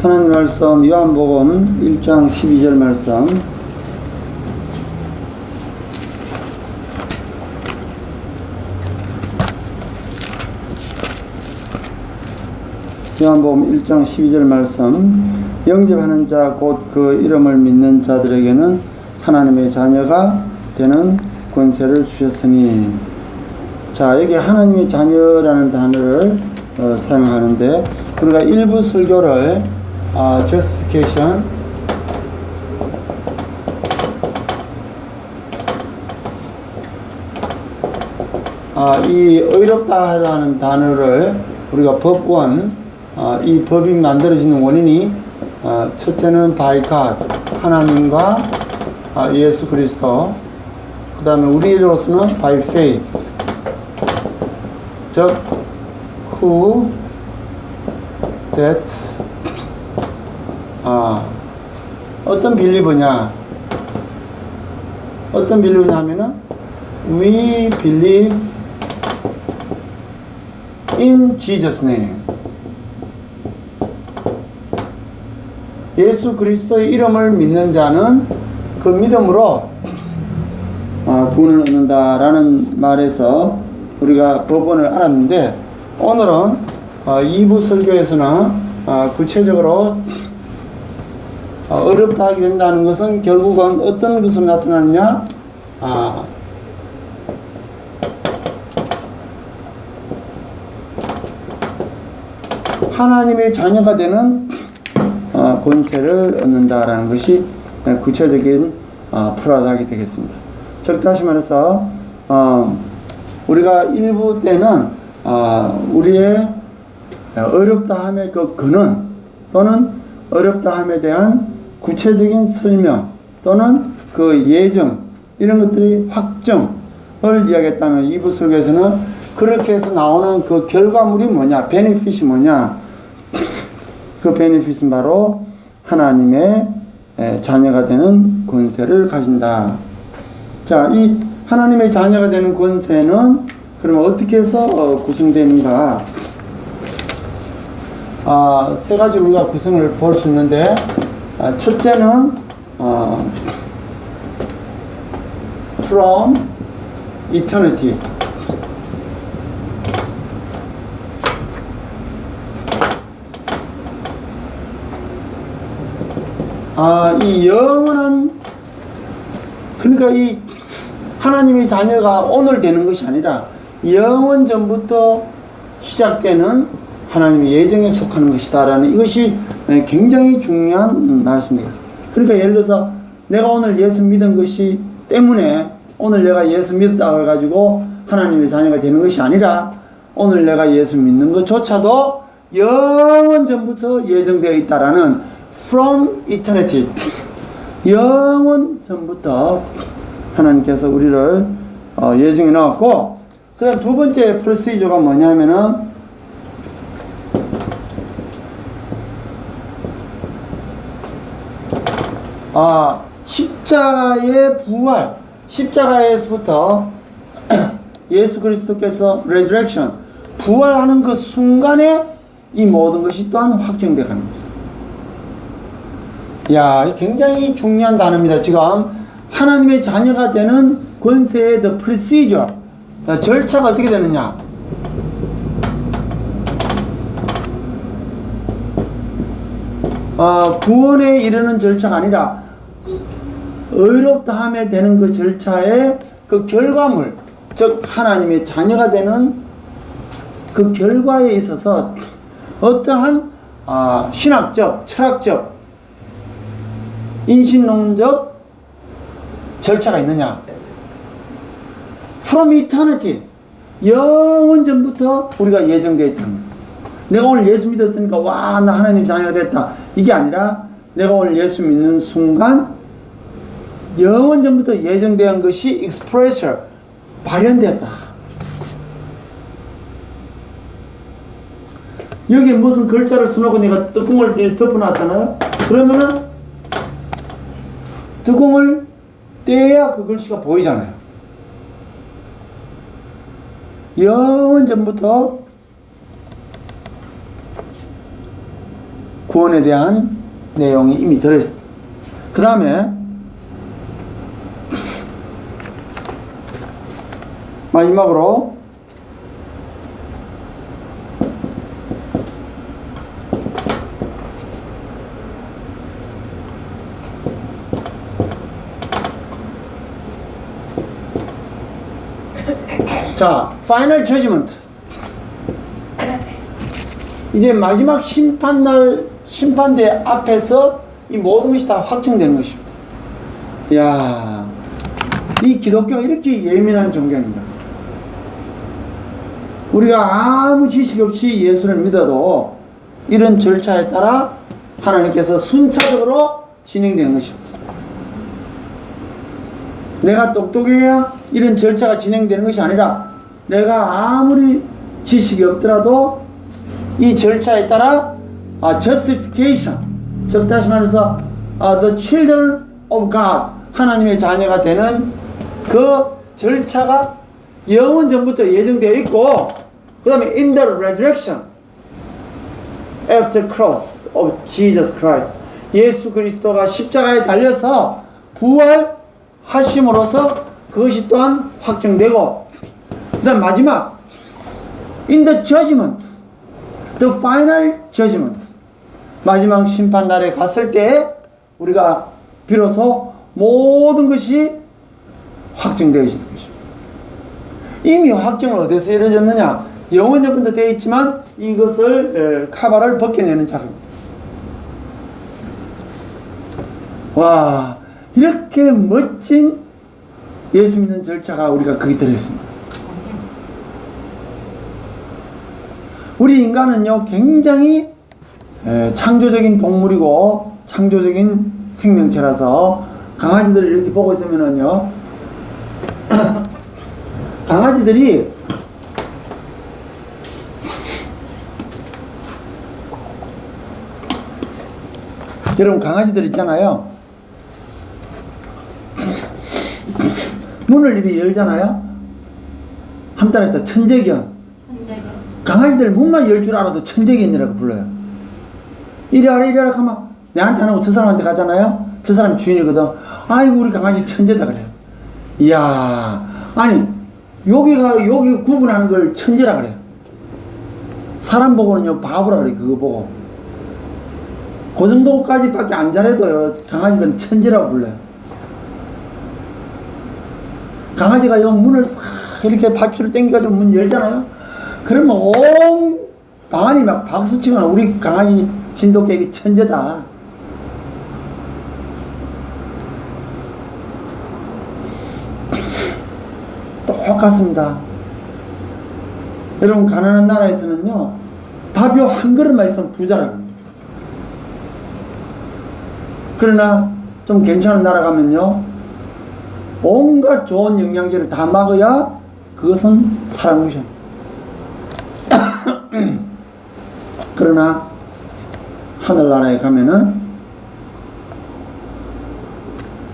하나님 말씀 요한복음 1장 12절 말씀. 요한복음 1장 12절 말씀. 영접하는 자 곧 그 이름을 믿는 자들에게는 하나님의 자녀가 되는 권세를 주셨으니. 자, 여기 하나님의 자녀라는 단어를 사용하는데, 우리가 일부 설교를 justification, 이 의롭다라는 단어를 우리가 법원, 이 법이 만들어지는 원인이 첫째는 by God, 하나님과 예수 그리스도, 그 다음에 우리로서는 by faith, 즉 who that 어떤 빌리버냐, 어떤 빌리버냐 하면은 we believe in Jesus name, 예수 그리스도의 이름을 믿는 자는 그 믿음으로 구원을 얻는다라는 말에서 우리가 법원을 알았는데, 오늘은 2부 설교에서는 구체적으로 어렵다 하게 된다는 것은 결국은 어떤 것으로 나타나느냐, 하나님의 자녀가 되는 권세를 얻는다라는 것이 구체적인 프라다하게 되겠습니다. 즉 다시 말해서 우리가 일부 때는 우리의 어렵다함의 그 근원 또는 어렵다함에 대한 구체적인 설명 또는 그 예정, 이런 것들이 확정을 이야기했다면, 2부 설교에서는 그렇게 해서 나오는 그 결과물이 뭐냐, 베네핏이 뭐냐, 그 베네핏은 바로 하나님의 자녀가 되는 권세를 가진다. 자, 이 하나님의 자녀가 되는 권세는 그러면 어떻게 해서 구성되는가? 세 가지 우리가 구성을 볼 수 있는데, 첫째는 from eternity, 이 영원한, 그러니까 이 하나님의 자녀가 오늘 되는 것이 아니라 영원 전부터 시작되는 하나님의 예정에 속하는 것이다라는, 이것이 굉장히 중요한 말씀이 되겠습니다. 그러니까 예를 들어서 내가 오늘 예수 믿은 것이 때문에 오늘 내가 예수 믿었다고 해가지고 하나님의 자녀가 되는 것이 아니라, 오늘 내가 예수 믿는 것조차도 영원 전부터 예정되어 있다라는 from eternity, 영원 전부터 하나님께서 우리를 예정해 놓았고, 그 다음 두 번째 프로시저가 뭐냐면은 십자가의 부활, 십자가에서부터 예수 그리스도께서 resurrection, 부활하는 그 순간에 이 모든 것이 또한 확정되어 가는 거죠. 야, 굉장히 중요한 단어입니다. 지금 하나님의 자녀가 되는 권세의 the procedure, 절차가 어떻게 되느냐, 구원에 이르는 절차가 아니라 의롭다함에 되는 그 절차의 그 결과물, 즉 하나님의 자녀가 되는 그 결과에 있어서 어떠한 신학적, 철학적, 인신론적 절차가 있느냐. From eternity, 영원 전부터 우리가 예정되어 있다는 거예요. 내가 오늘 예수 믿었으니까 와, 나 하나님 자녀가 됐다, 이게 아니라 내가 오늘 예수 믿는 순간 영원 전부터 예정된 것이 expressor, 발현되었다. 여기에 무슨 글자를 써놓고 내가 뚜껑을 덮어놨잖아요. 그러면은 뚜껑을 떼야 그 글씨가 보이잖아요. 영원 전부터 구원에 대한 내용이 이미 들어있습니다. 그 다음에 마지막으로 자, 파이널 저지먼트. 이제 마지막 심판날, 심판대 앞에서 이 모든 것이 다 확정되는 것입니다. 이야, 이 기독교가 이렇게 예민한 종교입니다. 우리가 아무 지식 없이 예수를 믿어도 이런 절차에 따라 하나님께서 순차적으로 진행되는 것입니다. 내가 똑똑해야 이런 절차가 진행되는 것이 아니라 내가 아무리 지식이 없더라도 이 절차에 따라 justification, 즉 다시 말해서 the children of God, 하나님의 자녀가 되는 그 절차가 영원 전부터 예정되어 있고, 그 다음에 in the resurrection after cross of Jesus Christ, 예수 그리스도가 십자가에 달려서 부활하심으로써 그것이 또한 확정되고, 그 다음 마지막 in the judgment, the final judgment, 마지막 심판날에 갔을 때 우리가 비로소 모든 것이 확정되어 있는 것입니다. 이미 확정을 어디서 이루어졌느냐? 영원 전부터 되어 있지만 이것을 카바를 벗겨내는 작업입니다. 와, 이렇게 멋진 예수 믿는 절차가 우리가 거기 들어있습니다. 우리 인간은요, 굉장히 창조적인 동물이고 창조적인 생명체라서 강아지들을 이렇게 보고 있으면은요, 강아지들이 여러분, 강아지들 있잖아요. 문을 이렇게 열잖아요. 한 달에 또 천재견. 강아지들 문만 열 줄 알아도 천재견이라고 불러요. 이리 와라 이리 와라 하면 내한테 안 하고 저 사람한테 가잖아요. 저 사람이 주인이거든. 아이고 우리 강아지 천재다 그래요. 이야, 아니 여기 구분하는 걸 천재라 그래요. 사람 보고는요 바보라 그래요. 그거 보고 그 정도까지밖에 안 잘해도요 강아지들은 천재라고 불러요. 강아지가 요 문을 싹 이렇게 밧줄을 당겨가지고 문 열잖아요. 그러면 온 방안이 막 박수치거나 우리 강아지 진돗개가 천재다. 똑같습니다. 여러분, 가난한 나라에서는요 밥이 한 그릇만 있으면 부자라고 합니다. 그러나 좀 괜찮은 나라 가면요 온갖 좋은 영양제를 다 먹어야 그것은 사랑무시합니다. 그러나 하늘나라에 가면은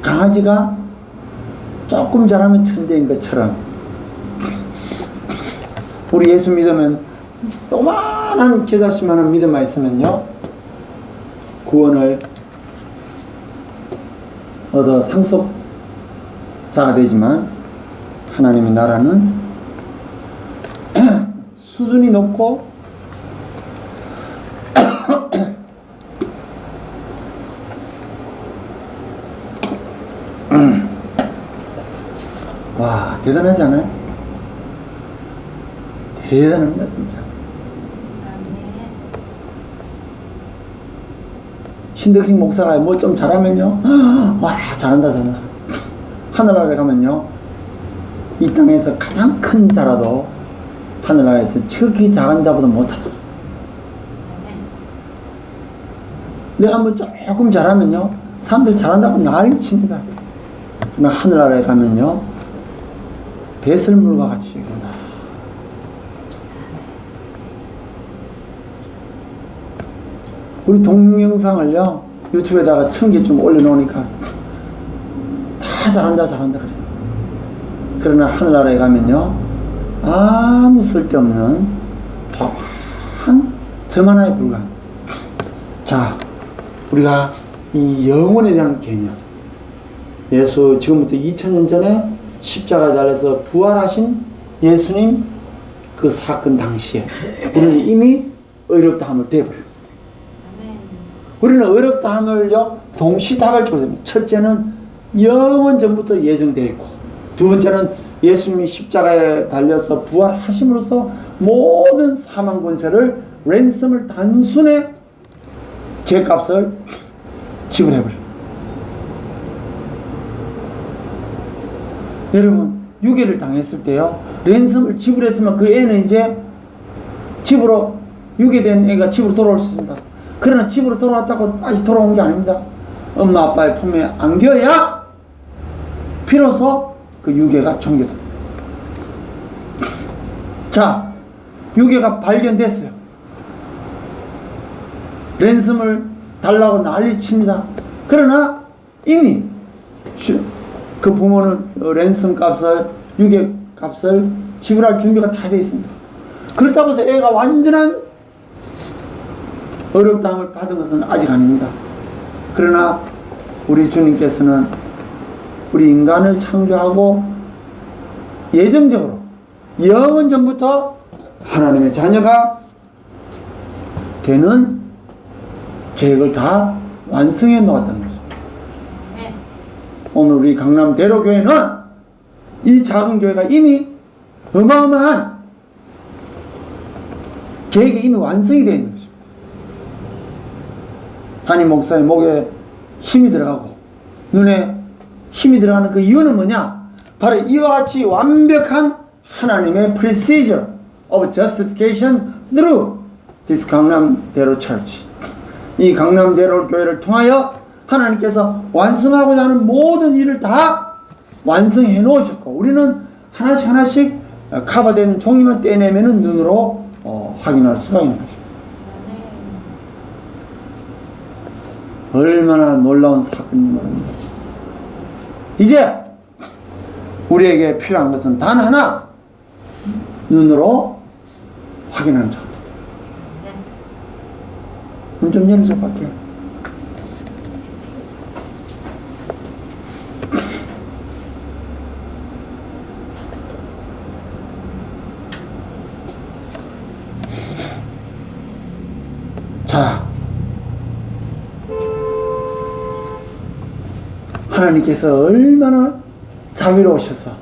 강아지가 조금 잘하면 천재인 것처럼 우리 예수 믿으면 요만한 겨자씨만한 믿음만 있으면요 구원을 얻어 상속자가 되지만 하나님의 나라는 수준이 높고 와, 대단하지 않아요? 대단합니다 진짜. 신덕희 목사가 뭐 좀 잘하면요 와 잘한다 잘한다. 하늘나라에 가면요 이 땅에서 가장 큰 자라도 하늘나라에서 지극히 작은 자보다 못하다. 내가 뭐 조금 잘하면요 사람들 잘한다고 난리칩니다. 그러나 하늘나라에 가면요 배설물과 같이 얘기한다. 우리 동영상을요 유튜브에다가 1000개쯤 올려놓으니까 다 잘한다 잘한다 그래. 그러나 하늘나라에 가면요 아무 쓸데없는 조그만 점 하나에 불과한 자, 우리가 이 영혼에 대한 개념, 예수 지금부터 2000년 전에 십자가에 달려서 부활하신 예수님 그 사건 당시에 우리는 이미 어렵다함을 대버려요. 우리는 어렵다함을요 동시다발적으로 됩니다. 첫째는 영원 전부터 예정되어 있고, 두 번째는 예수님이 십자가에 달려서 부활하심으로써 모든 사망 권세를 랜섬을 단순에 죄값을 지불해버려요. 여러분, 유괴를 당했을 때요 랜섬을 지불했으면 그 애는 이제 집으로, 유괴된 애가 집으로 돌아올 수 있습니다. 그러나 집으로 돌아왔다고 아직 돌아온 게 아닙니다. 엄마 아빠의 품에 안겨야 비로소 그 유괴가 종결됩니다. 자, 유괴가 발견됐어요. 랜섬을 달라고 난리칩니다. 그러나 이미 그 부모는 랜섬 값을, 유괴 값을 지불할 준비가 다 되어 있습니다. 그렇다고 해서 애가 완전한 어렵다함을 받은 것은 아직 아닙니다. 그러나 우리 주님께서는 우리 인간을 창조하고 예정적으로 영원 전부터 하나님의 자녀가 되는 계획을 다 완성해 놓았다는 거죠. 오늘 우리 강남 대로교회는 이 작은 교회가 이미 어마어마한 계획이 이미 완성이 되어 있는 것입니다. 담임 목사의 목에 힘이 들어가고 눈에 힘이 들어가는 그 이유는 뭐냐? 바로 이와 같이 완벽한 하나님의 procedure of justification through this 강남대로 church. 이 강남대로 교회를 통하여 하나님께서 완성하고자 하는 모든 일을 다 완성해 놓으셨고, 우리는 하나씩 하나씩 커버된 종이만 떼내면 눈으로 확인할 수가 있는 것입니다. 얼마나 놀라운 사건인지 모릅니다. 이제 우리에게 필요한 것은 단 하나, 눈으로 확인하는 작업입니다. 눈 좀 열어줘 밖에. 자, 하나님께서 얼마나 자비로우셔서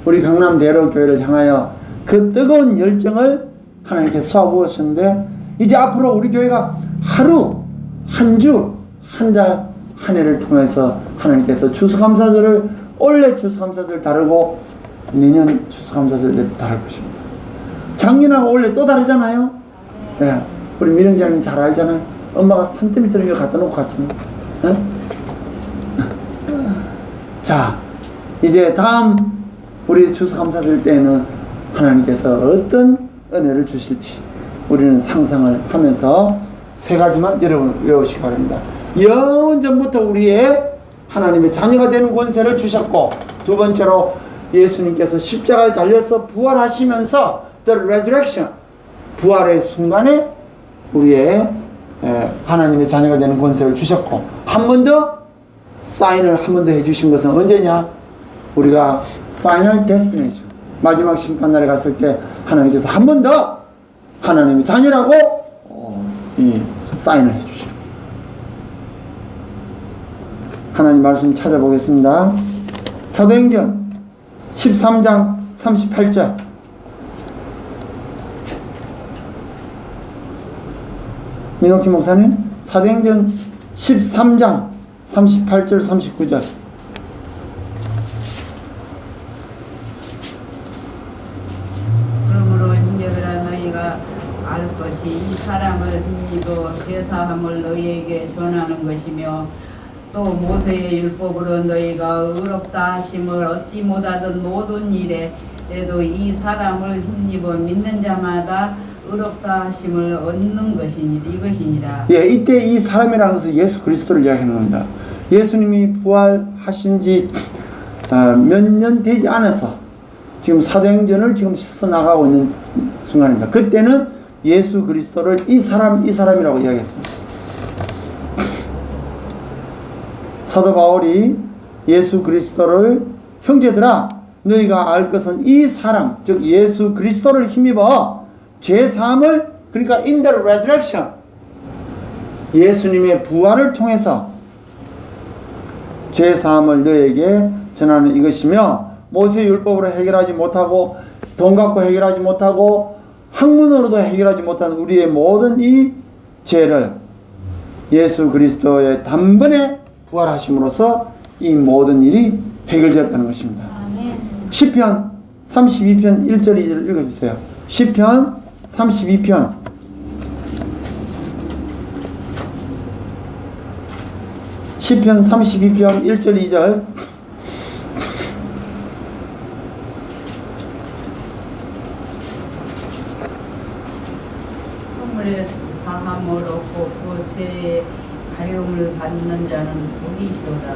우리 강남 대로교회를 향하여 그 뜨거운 열정을 하나님께서 쏘아부으셨는데, 이제 앞으로 우리 교회가 하루, 한 주, 한 달, 한 해를 통해서 하나님께서 추수감사절을, 올해 추수감사절 다르고 내년 추수감사절 다를 것입니다. 작년하고 올해 또 다르잖아요. 네. 우리 미령장님 잘 알잖아요. 엄마가 산더미처럼 이거 갖다 놓고 갔잖아요. 네? 자, 이제 다음 우리 추수감사절 때는 하나님께서 어떤 은혜를 주실지 우리는 상상을 하면서 세 가지만 여러분 외우시기 바랍니다. 영원 전부터 우리의 하나님의 자녀가 되는 권세를 주셨고, 두 번째로 예수님께서 십자가에 달려서 부활하시면서 the resurrection, 부활의 순간에 우리의 하나님의 자녀가 되는 권세를 주셨고, 한 번 더 사인을 한 번 더 해주신 것은 언제냐? 우리가 final destination, 마지막 심판날에 갔을 때 하나님께서 한 번 더 하나님의 자녀라고 이 사인을 해주시죠. 하나님 말씀 찾아보겠습니다. 사도행전 13장 38절. 민옥희 목사님, 사도행전 13장 38절 39절. 그러므로 형제들아, 너희가 알 것이 이 사람을 힘입어 죄사함을 너희에게 전하는 것이며, 또 모세의 율법으로 너희가 의롭다 하심을 얻지 못하던 모든 일에도 이 사람을 힘입어 믿는 자마다 의롭다 하심을 얻는 이것이니라. 예, 이때 이 사람이라는 것은 예수 그리스도를 이야기하는 겁니다. 예수님이 부활하신 지 몇 년 되지 않아서 지금 사도행전을 지금 써나가고 있는 순간입니다. 그때는 예수 그리스도를 이 사람이라고 이야기했습니다. 사도 바울이 예수 그리스도를 형제들아 너희가 알 것은 이 사람 즉 예수 그리스도를 힘입어 죄 사함을 그러니까 in the resurrection 예수님의 부활을 통해서 죄 사함을 너에게 전하는 이것이며 모세 율법으로 해결하지 못하고 돈 갖고 해결하지 못하고 학문으로도 해결하지 못한 우리의 모든 이 죄를 예수 그리스도의 단번에 부활하심으로써 이 모든 일이 해결되었다는 것입니다. 시편 32편 1절 2절 읽어주세요. 시편 32편 시편 32편 1절 2절 허물의 사함을 얻고 그 죄의 가려움을 받는 자는 복이 있도다.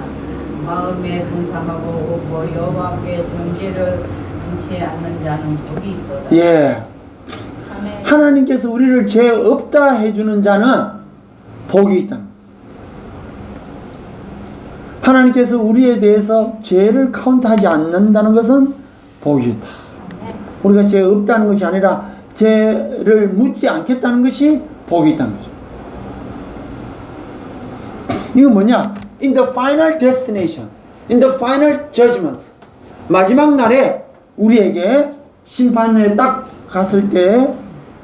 마음에 감사하고 오고 여호와께 정죄를 당치 않는 자는 복이 있도다. 예. 아멘. 하나님께서 우리를 죄 없다 해주는 자는 복이 있다. 하나님께서 우리에 대해서 죄를 카운트하지 않는다는 것은 복이 있다. 우리가 죄 없다는 것이 아니라 죄를 묻지 않겠다는 것이 복이 있다는 거죠. 이건 뭐냐? In the final destination, in the final judgment. 마지막 날에 우리에게 심판에 딱 갔을 때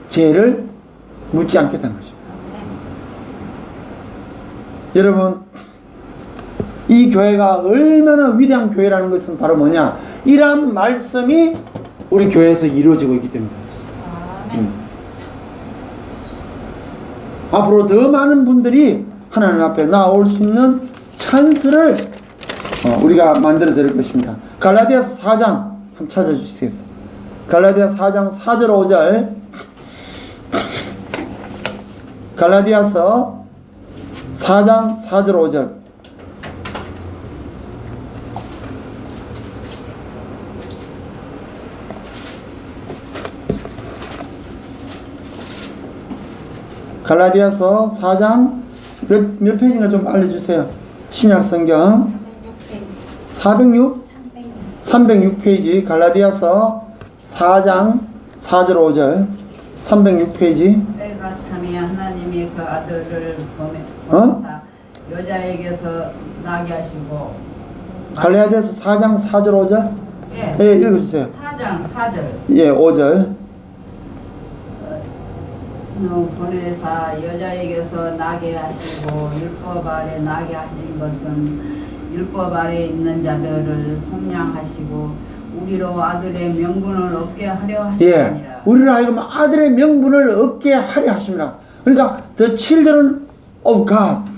죄를 묻지 않겠다는 것입니다. 여러분, 이 교회가 얼마나 위대한 교회라는 것은 바로 뭐냐? 이러한 말씀이 우리 교회에서 이루어지고 있기 때문에 그렇습니다. 앞으로 더 많은 분들이 하나님 앞에 나올 수 있는 찬스를 우리가 만들어 드릴 것입니다. 갈라디아서 4장 한번 찾아주시겠어요? 갈라디아서 4장 4절 5절 갈라디아서 4장 4절 5절 갈라디아서 4장 몇 페이지인가 좀 알려주세요. 신약 성경 306페이지 갈라디아서 4장 4절 5절 306페이지 때가 참에 하나님이 그 아들을 보내사 여자에게서 나게 하시고 갈라디아서 4장 4절 5절 예, 예, 읽어주세요. 4장 4절 예, 5절 보내사 여자에게서 나게 하시고 율법 아래 나게 하신 것은 율법 아래 있는 자들을 속량하시고 우리로 아들의 명분을 얻게 하려 하시니라. 예, 우리를 하여금 아들의 명분을 얻게 하려 하십니다. 그러니까 the children of God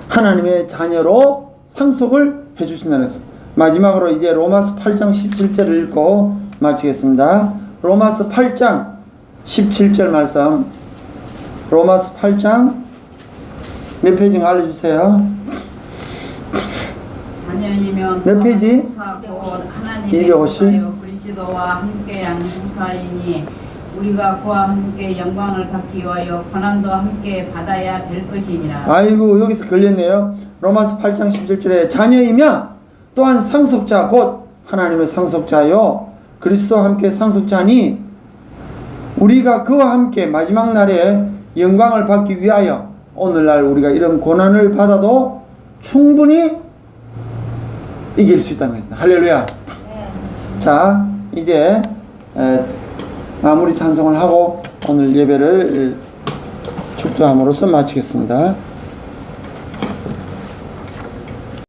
하나님의 자녀로 상속을 해주신다는 것입니다. 마지막으로 이제 로마서 8장 17절을 읽고 마치겠습니다. 로마서 8장 17절 말씀 로마서 8장 몇 페이지인가 알려주세요. 자녀이면 몇 페이지? 하나님의 250. 그리스도와 함께한 후사이니 우리가 그와 함께 영광을 받기 위하여 고난도 함께 받아야 될 것이니라. 아이고 여기서 걸렸네요. 로마서 8장 17절에 자녀이면 또한 상속자 곧 하나님의 상속자요 그리스도와 함께 상속자니 우리가 그와 함께 마지막 날에 영광을 받기 위하여 오늘날 우리가 이런 고난을 받아도 충분히 이길 수 있다는 것입니다. 할렐루야. 자 이제 마무리 찬송을 하고 오늘 예배를 축도함으로써 마치겠습니다.